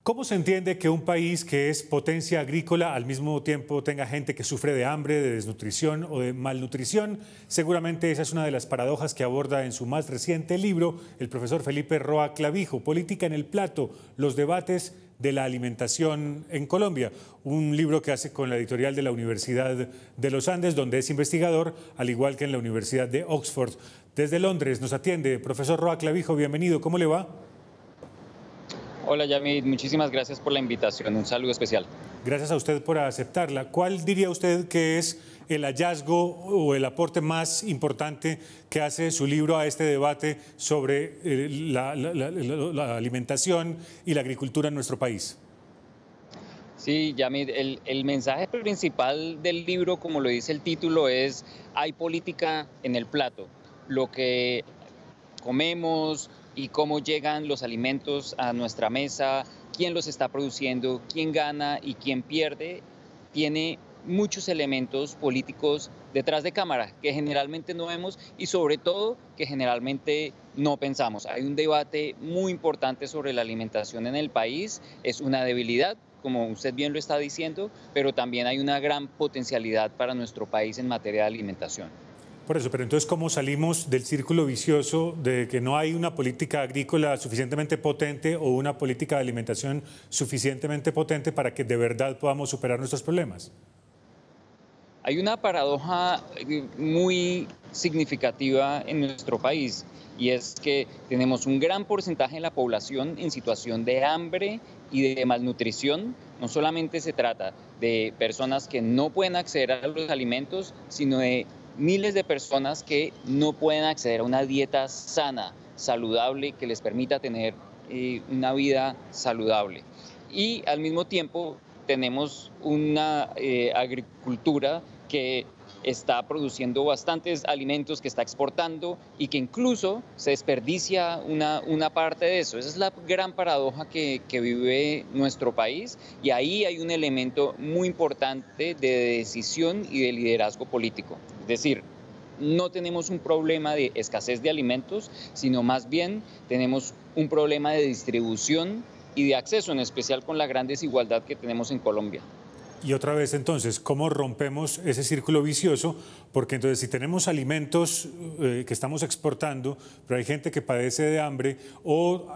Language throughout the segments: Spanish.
¿Cómo se entiende que un país que es potencia agrícola al mismo tiempo tenga gente que sufre de hambre, de desnutrición o de malnutrición? Seguramente esa es una de las paradojas que aborda en su más reciente libro el profesor Felipe Roa Clavijo, Política en el Plato, los debates de la alimentación en Colombia, un libro que hace con la editorial de la Universidad de los Andes, donde es investigador, al igual que en la Universidad de Oxford. Desde Londres nos atiende profesor Roa Clavijo, bienvenido, ¿cómo le va? Hola Yamid, muchísimas gracias por la invitación, un saludo especial. Gracias a usted por aceptarla. ¿Cuál diría usted que es el hallazgo o el aporte más importante que hace su libro a este debate sobre la alimentación y la agricultura en nuestro país? Sí, Yamid, el mensaje principal del libro, como lo dice el título, es hay política en el plato. Lo que comemos y cómo llegan los alimentos a nuestra mesa, quién los está produciendo, quién gana y quién pierde, tiene muchos elementos políticos detrás de cámara que generalmente no vemos y sobre todo que generalmente no pensamos. Hay un debate muy importante sobre la alimentación en el país, es una debilidad, como usted bien lo está diciendo, pero también hay una gran potencialidad para nuestro país en materia de alimentación. Por eso, pero entonces, ¿cómo salimos del círculo vicioso de que no hay una política agrícola suficientemente potente o una política de alimentación suficientemente potente para que de verdad podamos superar nuestros problemas? Hay una paradoja muy significativa en nuestro país y es que tenemos un gran porcentaje de la población en situación de hambre y de malnutrición. No solamente se trata de personas que no pueden acceder a los alimentos, sino de miles de personas que no pueden acceder a una dieta sana, saludable, que les permita tener una vida saludable. Y al mismo tiempo tenemos una agricultura que está produciendo bastantes alimentos, que está exportando y que incluso se desperdicia una parte de eso. Esa es la gran paradoja que vive nuestro país y ahí hay un elemento muy importante de decisión y de liderazgo político. Es decir, no tenemos un problema de escasez de alimentos, sino más bien tenemos un problema de distribución y de acceso, en especial con la gran desigualdad que tenemos en Colombia. Y otra vez entonces, ¿cómo rompemos ese círculo vicioso? Porque entonces si tenemos alimentos que estamos exportando, pero hay gente que padece de hambre o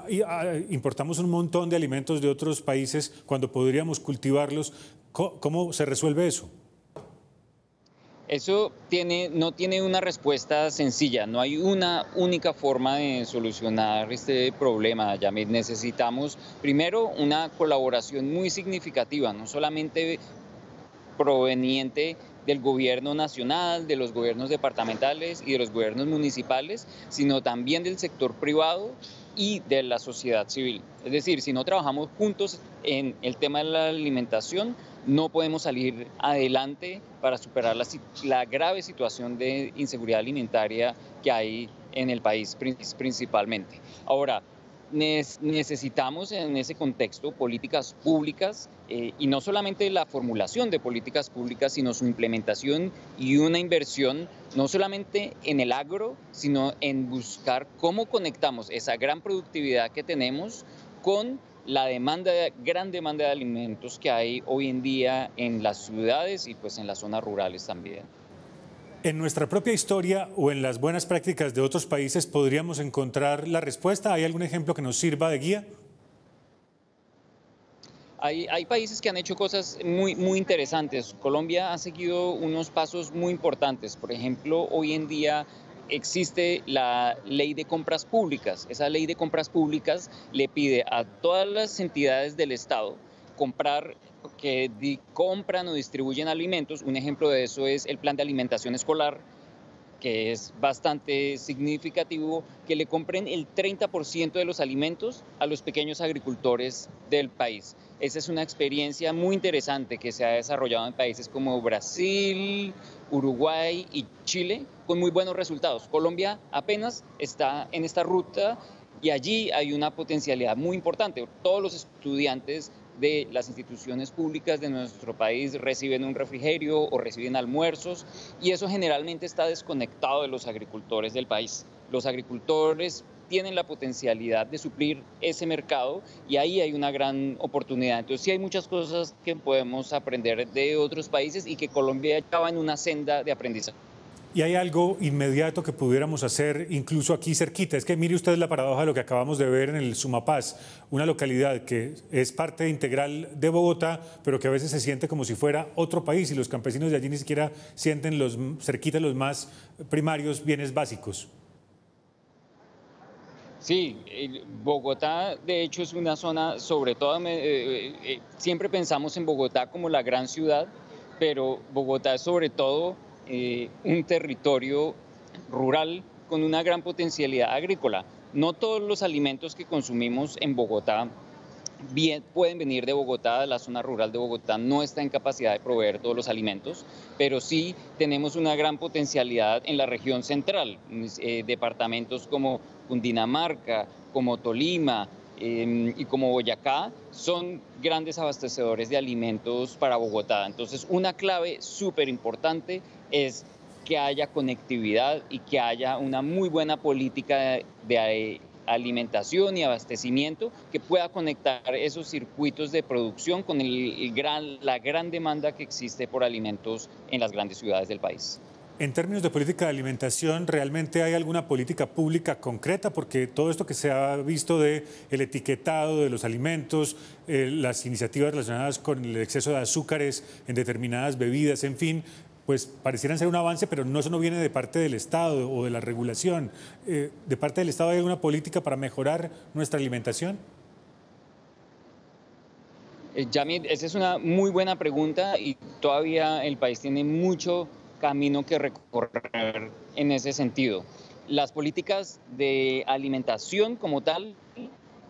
importamos un montón de alimentos de otros países cuando podríamos cultivarlos, ¿cómo se resuelve eso? Eso no tiene una respuesta sencilla, no hay una única forma de solucionar este problema, Yamid. Necesitamos primero una colaboración muy significativa, no solamente proveniente del gobierno nacional, de los gobiernos departamentales y de los gobiernos municipales, sino también del sector privado y de la sociedad civil. Es decir, si no trabajamos juntos en el tema de la alimentación, no podemos salir adelante para superar la grave situación de inseguridad alimentaria que hay en el país principalmente. Ahora, necesitamos en ese contexto políticas públicas y no solamente la formulación de políticas públicas, sino su implementación y una inversión no solamente en el agro, sino en buscar cómo conectamos esa gran productividad que tenemos con la gran demanda de alimentos que hay hoy en día en las ciudades y pues en las zonas rurales también. ¿En nuestra propia historia o en las buenas prácticas de otros países podríamos encontrar la respuesta? ¿Hay algún ejemplo que nos sirva de guía? Hay países que han hecho cosas muy interesantes. Colombia ha seguido unos pasos muy importantes. Por ejemplo, hoy en día existe la ley de compras públicas. Esa ley de compras públicas le pide a todas las entidades del Estado compran o distribuyen alimentos. Un ejemplo de eso es el plan de alimentación escolar, que es bastante significativo, que le compren el 30% de los alimentos a los pequeños agricultores del país. Esa es una experiencia muy interesante que se ha desarrollado en países como Brasil, Uruguay y Chile, con muy buenos resultados. Colombia apenas está en esta ruta y allí hay una potencialidad muy importante. Todos los estudiantes de las instituciones públicas de nuestro país reciben un refrigerio o reciben almuerzos y eso generalmente está desconectado de los agricultores del país. Los agricultores tienen la potencialidad de suplir ese mercado y ahí hay una gran oportunidad. Entonces sí hay muchas cosas que podemos aprender de otros países y que Colombia ya va en una senda de aprendizaje. Y hay algo inmediato que pudiéramos hacer incluso aquí cerquita. Es que mire usted la paradoja de lo que acabamos de ver en el Sumapaz, una localidad que es parte integral de Bogotá, pero que a veces se siente como si fuera otro país y los campesinos de allí ni siquiera sienten cerquita los más primarios bienes básicos. Sí, Bogotá de hecho es una zona, sobre todo, siempre pensamos en Bogotá como la gran ciudad, pero Bogotá es sobre todo un territorio rural con una gran potencialidad agrícola. No todos los alimentos que consumimos en Bogotá pueden venir de Bogotá, la zona rural de Bogotá no está en capacidad de proveer todos los alimentos, pero sí tenemos una gran potencialidad en la región central, departamentos como Cundinamarca, como Tolima, y como Boyacá son grandes abastecedores de alimentos para Bogotá. Entonces, una clave súper importante es que haya conectividad y que haya una muy buena política de alimentación y abastecimiento que pueda conectar esos circuitos de producción con la gran demanda que existe por alimentos en las grandes ciudades del país. En términos de política de alimentación, ¿realmente hay alguna política pública concreta? Porque todo esto que se ha visto de el etiquetado de los alimentos, las iniciativas relacionadas con el exceso de azúcares en determinadas bebidas, en fin, pues parecieran ser un avance, pero eso no viene de parte del Estado o de la regulación. ¿De parte del Estado hay alguna política para mejorar nuestra alimentación? Yamit, esa es una muy buena pregunta y todavía el país tiene mucho camino que recorrer en ese sentido. Las políticas de alimentación como tal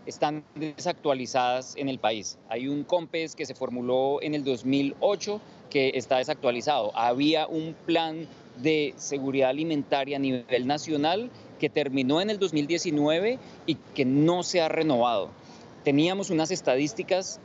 están desactualizadas en el país. Hay un COMPES que se formuló en el 2008 que está desactualizado. Había un plan de seguridad alimentaria a nivel nacional que terminó en el 2019 y que no se ha renovado. Teníamos unas estadísticas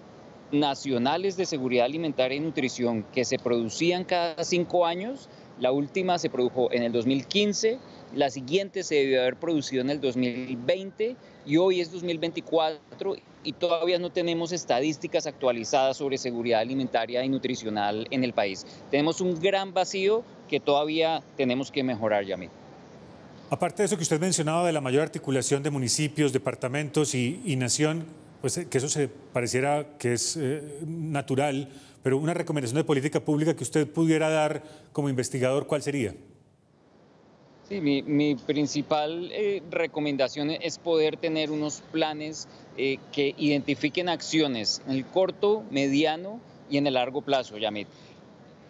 nacionales de seguridad alimentaria y nutrición que se producían cada 5 años. La última se produjo en el 2015, la siguiente se debió haber producido en el 2020 y hoy es 2024 y todavía no tenemos estadísticas actualizadas sobre seguridad alimentaria y nutricional en el país. Tenemos un gran vacío que todavía tenemos que mejorar, Yamit. Aparte de eso que usted mencionaba de la mayor articulación de municipios, departamentos y nación, pues que eso se pareciera que es natural, pero una recomendación de política pública que usted pudiera dar como investigador, ¿cuál sería? Sí, mi principal recomendación es poder tener unos planes que identifiquen acciones en el corto, mediano y en el largo plazo, Yamit.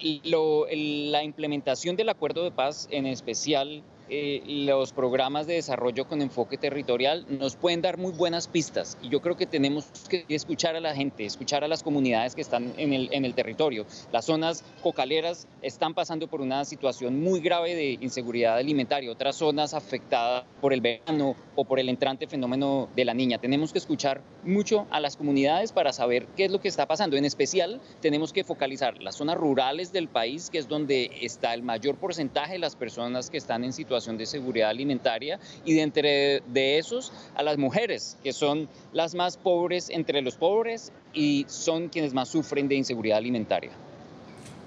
La implementación del acuerdo de paz, en especial los programas de desarrollo con enfoque territorial, nos pueden dar muy buenas pistas y yo creo que tenemos que escuchar a la gente, escuchar a las comunidades que están en el territorio. Las zonas cocaleras están pasando por una situación muy grave de inseguridad alimentaria, otras zonas afectadas por el verano o por el entrante fenómeno de la niña. Tenemos que escuchar mucho a las comunidades para saber qué es lo que está pasando. En especial, tenemos que focalizar las zonas rurales del país, que es donde está el mayor porcentaje de las personas que están en situación de seguridad alimentaria, y de entre de esos a las mujeres, que son las más pobres entre los pobres y son quienes más sufren de inseguridad alimentaria.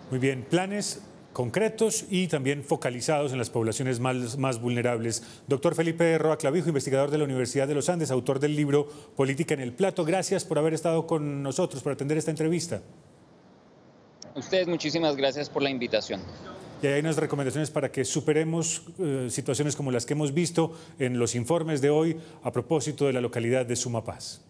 Muy bien, planes concretos y también focalizados en las poblaciones más vulnerables. Doctor Felipe Roa Clavijo, investigador de la Universidad de los Andes, autor del libro Política en el Plato. Gracias por haber estado con nosotros, por atender esta entrevista. A ustedes muchísimas gracias por la invitación. Y hay unas recomendaciones para que superemos situaciones como las que hemos visto en los informes de hoy a propósito de la localidad de Sumapaz.